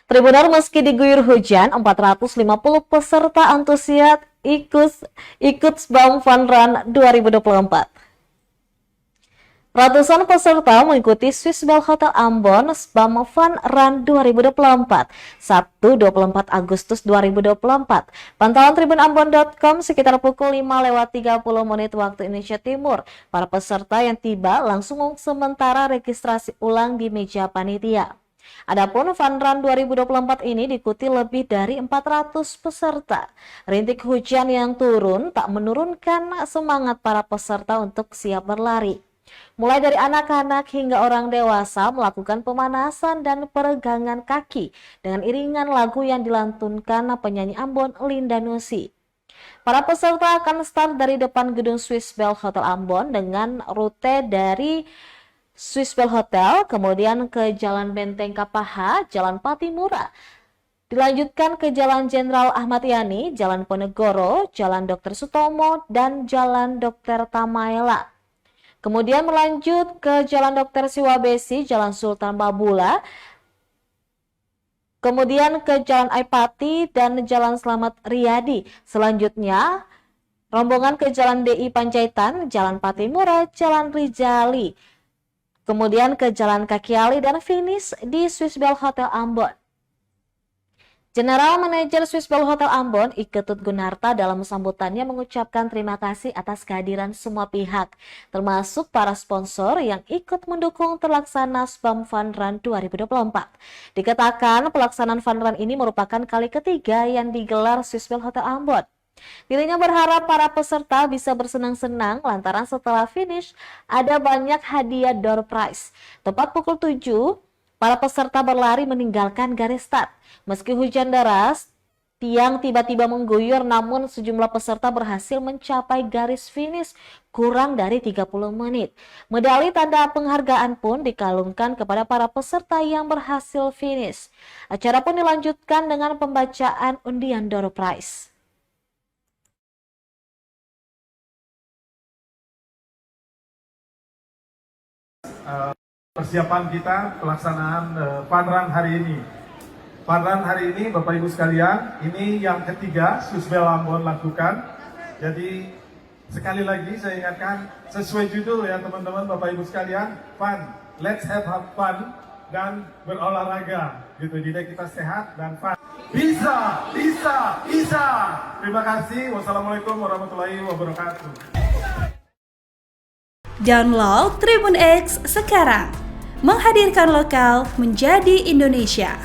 Tribunner meski diguyur hujan, 450 peserta antusias ikut SBAM Fun Run 2024. Ratusan peserta mengikuti Swiss Bell Hotel Ambon SBAM Fun Run 2024, Sabtu 24 Agustus 2024. Pantauan tribunambon.com sekitar pukul 5:30 waktu Indonesia Timur. Para peserta yang tiba langsung sementara registrasi ulang di meja panitia. Adapun Fun Run 2024 ini diikuti lebih dari 400 peserta. Rintik hujan yang turun tak menurunkan semangat para peserta untuk siap berlari. Mulai dari anak-anak hingga orang dewasa melakukan pemanasan dan peregangan kaki dengan iringan lagu yang dilantunkan penyanyi Ambon Linda Nusi. Para peserta akan start dari depan gedung Swiss Bell Hotel Ambon dengan rute dari Swiss Bell Hotel, kemudian ke Jalan Benteng Kapaha, Jalan Patimura, dilanjutkan ke Jalan Jenderal Ahmad Yani, Jalan Ponegoro, Jalan Dr. Sutomo, dan Jalan Dr. Tamaela. Kemudian melanjut ke Jalan Dr. Siwabesi, Jalan Sultan Babula, kemudian ke Jalan Aipati dan Jalan Slamet Riyadi. Selanjutnya, rombongan ke Jalan DI Panjaitan, Jalan Patimura, Jalan Rijali, kemudian ke Jalan Kakiali dan finish di Swiss Bell Hotel Ambon. General Manager Swiss Bell Hotel Ambon, Iketut Gunarta dalam sambutannya mengucapkan terima kasih atas kehadiran semua pihak, termasuk para sponsor yang ikut mendukung terlaksana SBAM Fun Run 2024. Dikatakan pelaksanaan Fun Run ini merupakan kali ketiga yang digelar Swiss Bell Hotel Ambon. Dirinya berharap para peserta bisa bersenang-senang lantaran setelah finish ada banyak hadiah door prize. Tepat pukul 7, para peserta berlari meninggalkan garis start. Meski hujan deras, tiang tiba-tiba mengguyur, namun sejumlah peserta berhasil mencapai garis finish kurang dari 30 menit. Medali tanda penghargaan pun dikalungkan kepada para peserta yang berhasil finish. Acara pun dilanjutkan dengan pembacaan undian door prize. Persiapan kita pelaksanaan Fun Run hari ini. Fun Run hari ini, Bapak Ibu sekalian, ini yang ketiga Swiss Bell Ambon lakukan. Jadi sekali lagi saya ingatkan, sesuai judul ya teman-teman, Bapak Ibu sekalian, fun, let's have fun dan berolahraga gitu. Jadi kita sehat dan fun. Bisa, bisa, bisa. Terima kasih. Wassalamualaikum warahmatullahi wabarakatuh. Download Tribun X sekarang, menghadirkan lokal menjadi Indonesia.